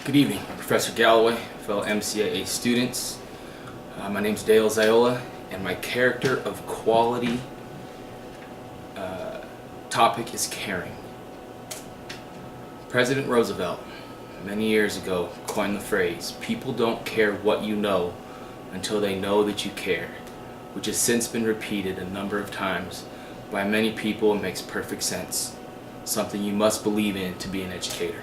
Good evening, Professor Galloway, fellow MCAA students. My name is Dale Ziola, and my character of quality topic is caring. President Roosevelt, many years ago, coined the phrase, "People don't care what you know until they know that you care," which has since been repeated a number of times by many people and makes perfect sense. Something you must believe in to be an educator.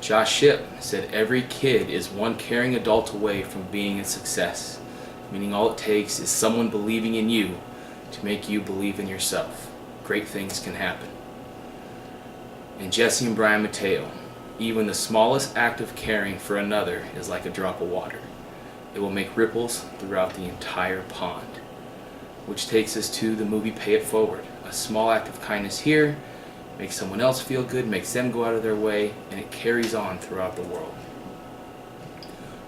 Josh Shipp said every kid is one caring adult away from being a success, meaning all it takes is someone believing in you to make you believe in yourself. Great things can happen. And Jesse and Brian Mateo, even the smallest act of caring for another is like a drop of water. It will make ripples throughout the entire pond. Which takes us to the movie Pay It Forward. A small act of kindness here makes someone else feel good, makes them go out of their way, and it carries on throughout the world.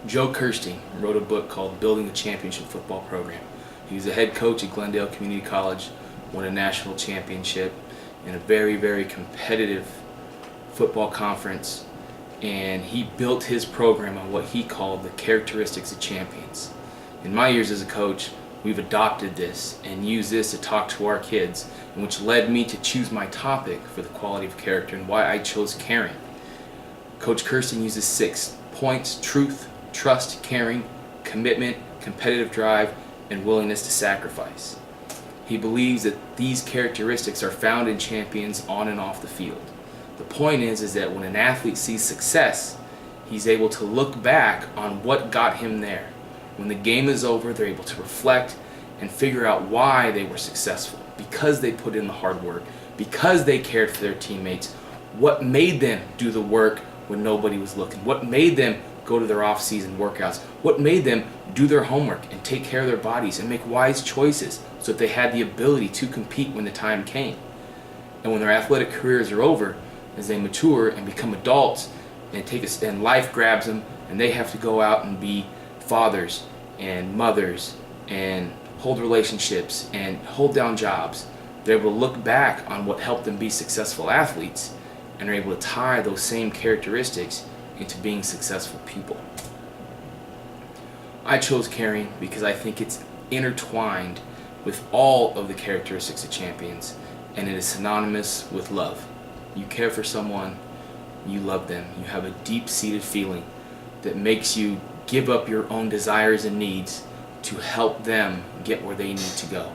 Joe Kirstein wrote a book called Building the Championship Football Program. He was the head coach at Glendale Community College, won a national championship in a very, very competitive football conference, and he built his program on what he called the characteristics of champions. In my years as a coach, we've adopted this and used this to talk to our kids, and which led me to choose my topic for the quality of character and why I chose caring. Coach Kirsten uses 6 points: truth, trust, caring, commitment, competitive drive, and willingness to sacrifice. He believes that these characteristics are found in champions on and off the field. The point is that when an athlete sees success, he's able to look back on what got him there. When the game is over, they're able to reflect and figure out why they were successful. Because they put in the hard work, because they cared for their teammates, what made them do the work when nobody was looking, what made them go to their off-season workouts, what made them do their homework and take care of their bodies and make wise choices so that they had the ability to compete when the time came. And when their athletic careers are over, as they mature and become adults and life grabs them and they have to go out and be fathers and mothers and hold relationships and hold down jobs, they're able to look back on what helped them be successful athletes and are able to tie those same characteristics into being successful people. I chose caring because I think it's intertwined with all of the characteristics of champions, and it is synonymous with love. You care for someone, you love them, you have a deep-seated feeling that makes you give up your own desires and needs to help them get where they need to go.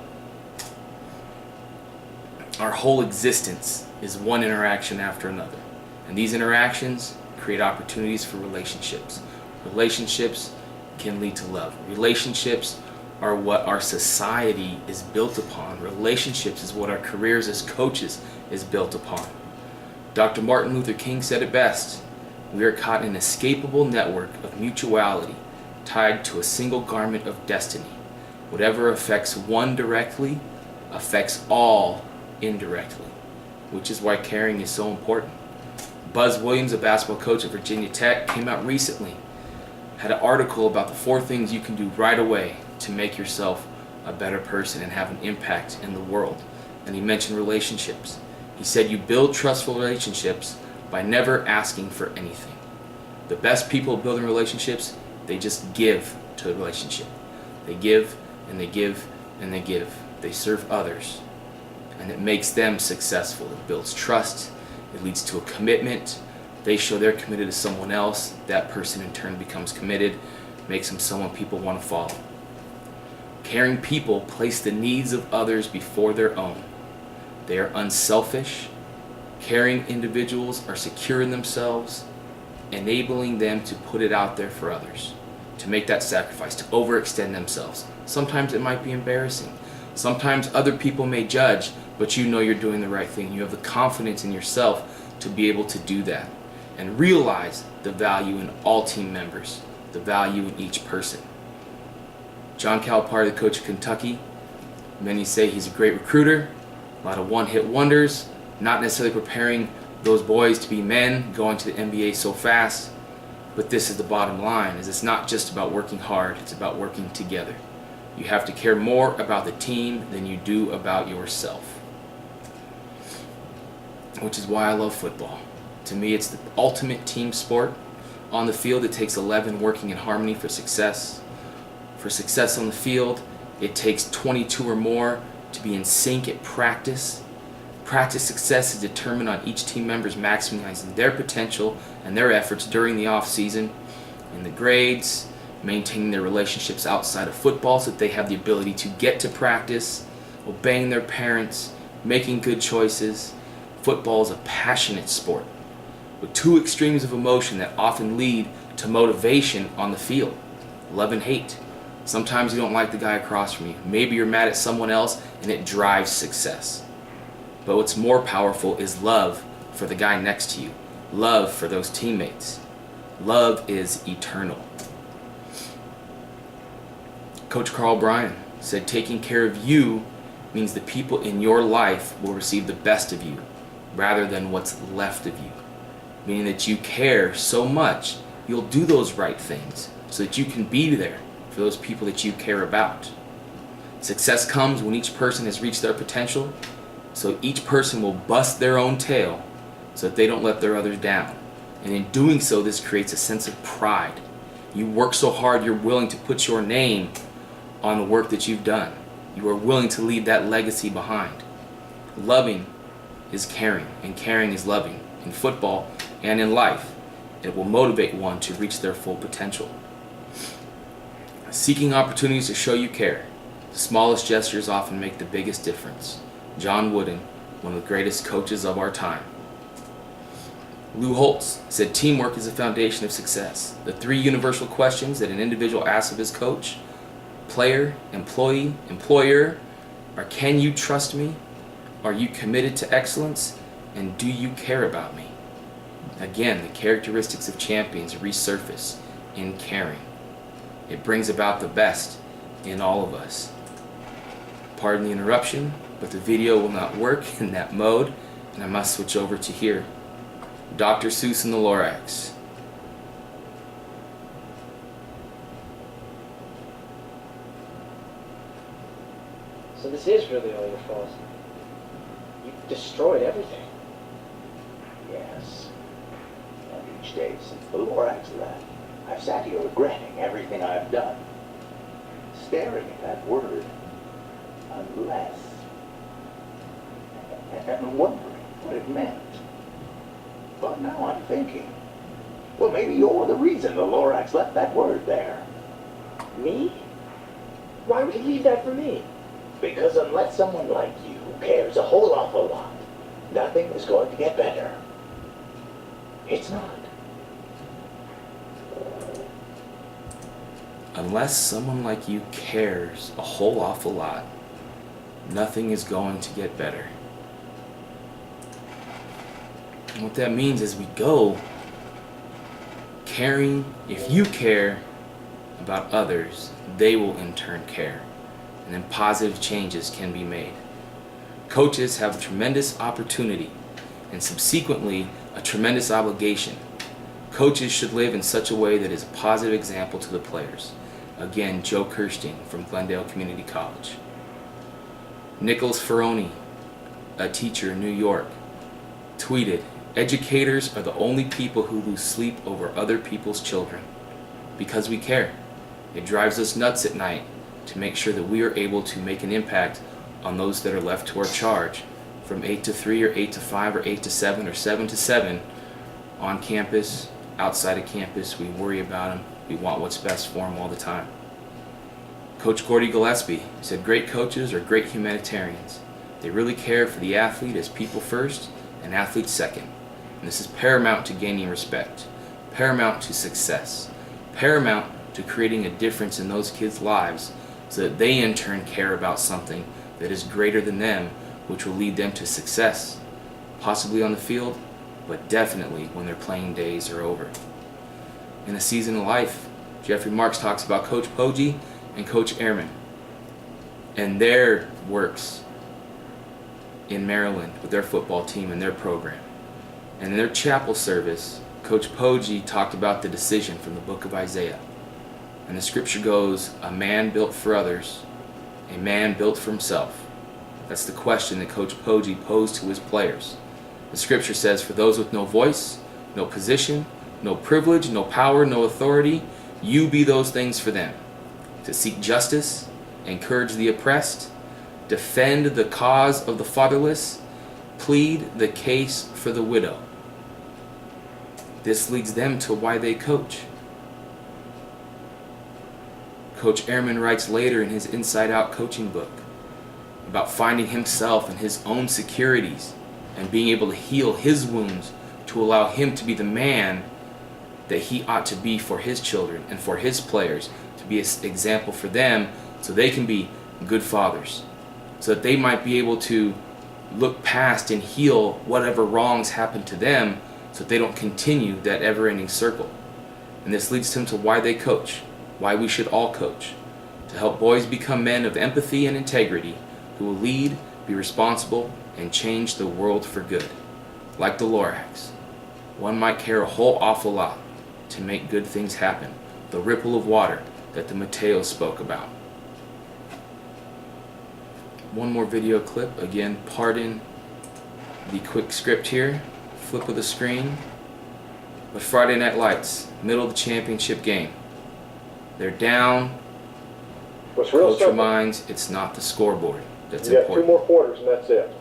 Our whole existence is one interaction after another, and these interactions create opportunities for relationships. Relationships can lead to love. Relationships are what our society is built upon. Relationships is what our careers as coaches is built upon. Dr. Martin Luther King said it best: "We are caught in an inescapable network of mutuality tied to a single garment of destiny. Whatever affects one directly affects all indirectly," which is why caring is so important. Buzz Williams, a basketball coach at Virginia Tech, came out recently, had an article about the 4 things you can do right away to make yourself a better person and have an impact in the world. And he mentioned relationships. He said you build trustful relationships by never asking for anything. The best people building relationships, they just give to the relationship. They give and they give and they give. They serve others, and it makes them successful. It builds trust. It leads to a commitment. They show they're committed to someone else. That person in turn becomes committed, makes them someone people want to follow. Caring people place the needs of others before their own. They are unselfish. Caring individuals are secure in themselves, enabling them to put it out there for others, to make that sacrifice, to overextend themselves. Sometimes it might be embarrassing. Sometimes other people may judge, but you know you're doing the right thing. You have the confidence in yourself to be able to do that and realize the value in all team members, the value in each person. John Calipari, the coach of Kentucky, many say he's a great recruiter, a lot of one-hit wonders, not necessarily preparing those boys to be men, going to the NBA so fast. But this is the bottom line, is it's not just about working hard, it's about working together. You have to care more about the team than you do about yourself. Which is why I love football. To me, it's the ultimate team sport. On the field, it takes 11 working in harmony for success. For success on the field, it takes 22 or more to be in sync at practice. Practice success is determined on each team member's maximizing their potential and their efforts during the off season. In the grades, maintaining their relationships outside of football so that they have the ability to get to practice, obeying their parents, making good choices. Football is a passionate sport with two extremes of emotion that often lead to motivation on the field: love and hate. Sometimes you don't like the guy across from you. Maybe you're mad at someone else and it drives success. But what's more powerful is love for the guy next to you. Love for those teammates. Love is eternal. Coach Carl Bryan said taking care of you means the people in your life will receive the best of you rather than what's left of you. Meaning that you care so much, you'll do those right things so that you can be there for those people that you care about. Success comes when each person has reached their potential, so each person will bust their own tail so that they don't let their others down. And in doing so, this creates a sense of pride. You work so hard, you're willing to put your name on the work that you've done. You are willing to leave that legacy behind. Loving is caring, and caring is loving. In football and in life, it will motivate one to reach their full potential. Seeking opportunities to show you care. The smallest gestures often make the biggest difference. John Wooden, one of the greatest coaches of our time. Lou Holtz said teamwork is the foundation of success. The three universal questions that an individual asks of his coach, player, employee, employer, are: can you trust me? Are you committed to excellence? And do you care about me? Again, the characteristics of champions resurface in caring. It brings about the best in all of us. Pardon the interruption, but the video will not work in that mode, and I must switch over to here. Dr. Seuss and the Lorax. So this is really all your fault. You destroyed everything. Yes. And each day since the Lorax left, I've sat here regretting everything I've done. Staring at that word, unless, and wondering what it meant. But now I'm thinking, well, maybe you're the reason the Lorax left that word there. Me? Why would he leave that for me? Because unless someone like you cares a whole awful lot, nothing is going to get better. It's not. Unless someone like you cares a whole awful lot, nothing is going to get better. And what that means is we go caring. If you care about others, they will in turn care. And then positive changes can be made. Coaches have a tremendous opportunity and subsequently a tremendous obligation. Coaches should live in such a way that is a positive example to the players. Again, Joe Kirstein from Glendale Community College. Nicholas Ferroni, a teacher in New York, tweeted, "Educators are the only people who lose sleep over other people's children because we care. It drives us nuts at night to make sure that we are able to make an impact on those that are left to our charge from 8 to 3 or 8 to 5 or 8 to 7 or 7 to 7 on campus, outside of campus. We worry about them. We want what's best for them all the time." Coach Gordy Gillespie said, "Great coaches are great humanitarians. They really care for the athlete as people first and athletes second. And this is paramount to gaining respect, paramount to success, paramount to creating a difference in those kids' lives so that they in turn care about something that is greater than them, which will lead them to success, possibly on the field, but definitely when their playing days are over." In A Season of Life, Jeffrey Marks talks about Coach Poggi and Coach Ehrman and their works in Maryland with their football team and their program. And in their chapel service, Coach Poggi talked about the decision from the book of Isaiah. And the scripture goes, "A man built for others, a man built for himself." That's the question that Coach Poggi posed to his players. The scripture says, "For those with no voice, no position, no privilege, no power, no authority. You be those things for them. To seek justice, encourage the oppressed, defend the cause of the fatherless, plead the case for the widow. This leads them to why they coach. Coach Ehrman writes later in his Inside Out coaching book about finding himself and his own securities and being able to heal his wounds to allow him to be the man that he ought to be for his children and for his players, to be an example for them so they can be good fathers, so that they might be able to look past and heal whatever wrongs happen to them so that they don't continue that ever-ending circle. And this leads them to why they coach, why we should all coach, to help boys become men of empathy and integrity who will lead, be responsible, and change the world for good. Like the Lorax, one might care a whole awful lot to make good things happen, the ripple of water that the Mateo spoke about. One more video clip, again, pardon the quick script here, flip of the screen. But Friday Night Lights, middle of the championship game. They're down. What's real Coach simple. reminds it's not the scoreboard that's You got 2 important. more quarters and that's it.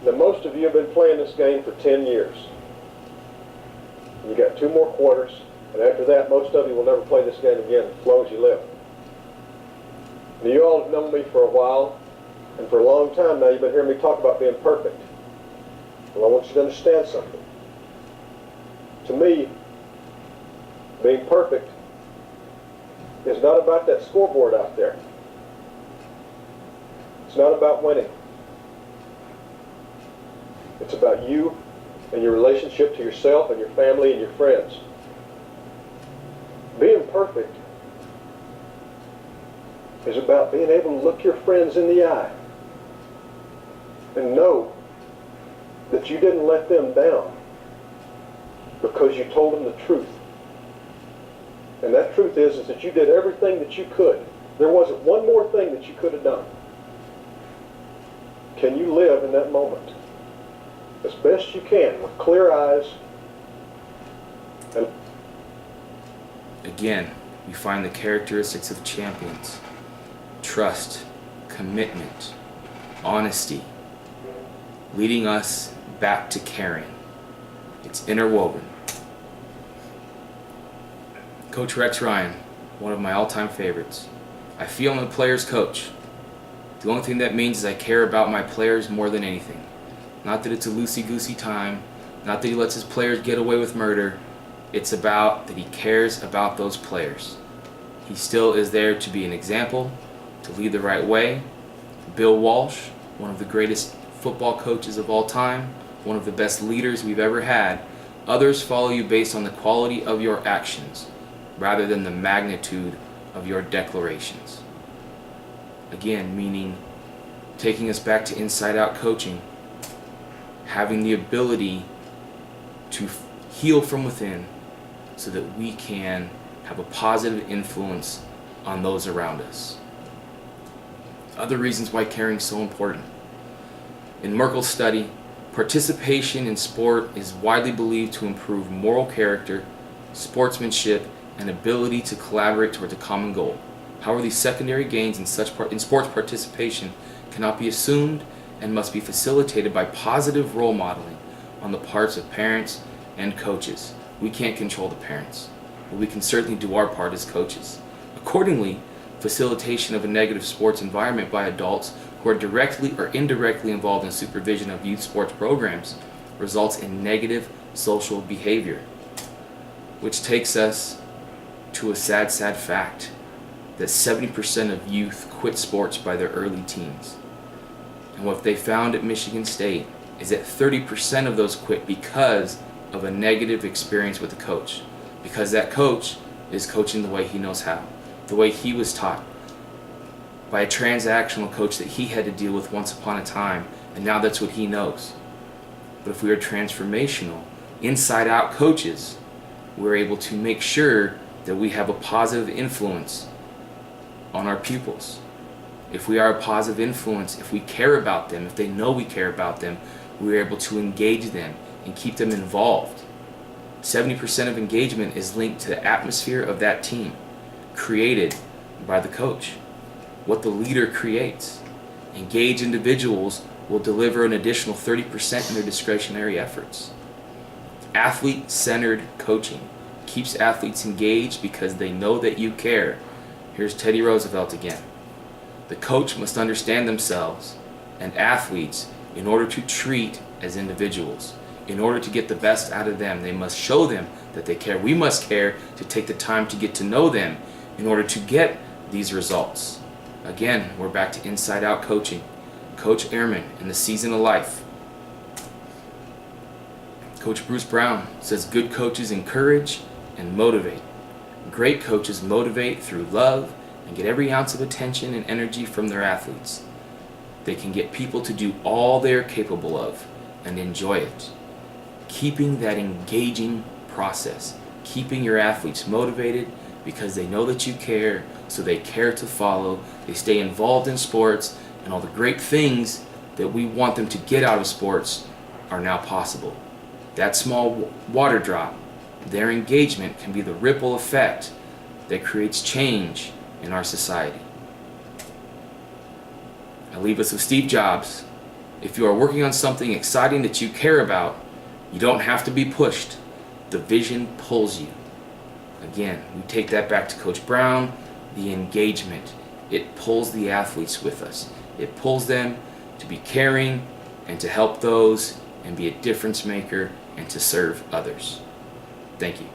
Now most of you have been playing this game for 10 years. You got 2 more quarters, and after that most of you will never play this game again as long as you live. Now you all have known me for a while, and for a long time now you've been hearing me talk about being perfect. Well, I want you to understand something. To me, being perfect is not about that scoreboard out there. It's not about winning. It's about you and your relationship to yourself and your family and your friends. Being perfect is about being able to look your friends in the eye and know that you didn't let them down because you told them the truth. And that truth is that you did everything that you could. There wasn't one more thing that you could have done. Can you live in that moment as best you can with clear eyes? And Again, we find the characteristics of champions: trust, commitment, honesty, leading us back to caring. It's interwoven. Coach Rex Ryan, one of my all-time favorites. I feel I'm a player's coach. The only thing that means is I care about my players more than anything. Not that it's a loosey-goosey time, not that he lets his players get away with murder. It's about that he cares about those players. He still is there to be an example, to lead the right way. Bill Walsh, one of the greatest football coaches of all time, one of the best leaders we've ever had. Others follow you based on the quality of your actions, rather than the magnitude of your declarations. Again, meaning taking us back to inside out coaching, having the ability to heal from within so that we can have a positive influence on those around us. Other reasons why caring is so important. In Merkel's study, participation in sport is widely believed to improve moral character, sportsmanship, and ability to collaborate towards a common goal. However, these secondary gains in sports participation cannot be assumed and must be facilitated by positive role modeling on the parts of parents and coaches. We can't control the parents, but we can certainly do our part as coaches. Accordingly, facilitation of a negative sports environment by adults who are directly or indirectly involved in supervision of youth sports programs results in negative social behavior, which takes us to a sad fact that 70% of youth quit sports by their early teens. And what they found at Michigan State is that 30% of those quit because of a negative experience with a coach, because that coach is coaching the way he knows how, the way he was taught, by a transactional coach that he had to deal with once upon a time, and now that's what he knows. But if we are transformational, inside out coaches, we're able to make sure that we have a positive influence on our pupils. If we are a positive influence, if we care about them, if they know we care about them, we're able to engage them and keep them involved. 70% of engagement is linked to the atmosphere of that team, created by the coach, what the leader creates. Engaged individuals will deliver an additional 30% in their discretionary efforts. Athlete-centered coaching keeps athletes engaged because they know that you care. Here's Teddy Roosevelt again. The coach must understand themselves and athletes in order to treat as individuals. In order to get the best out of them, they must show them that they care. We must care to take the time to get to know them in order to get these results. Again, we're back to inside-out coaching. Coach Ehrman in The Season of Life. Coach Bruce Brown says good coaches encourage and motivate. Great coaches motivate through love and get every ounce of attention and energy from their athletes. They can get people to do all they're capable of and enjoy it. Keeping that engaging process, keeping your athletes motivated because they know that you care, so they care to follow, they stay involved in sports, and all the great things that we want them to get out of sports are now possible. That small water drop, their engagement, can be the ripple effect that creates change in our society. I leave us with Steve Jobs. If you are working on something exciting that you care about, you don't have to be pushed. The vision pulls you. Again, we take that back to Coach Brown, the engagement. It pulls the athletes with us. It pulls them to be caring and to help those and be a difference maker and to serve others. Thank you.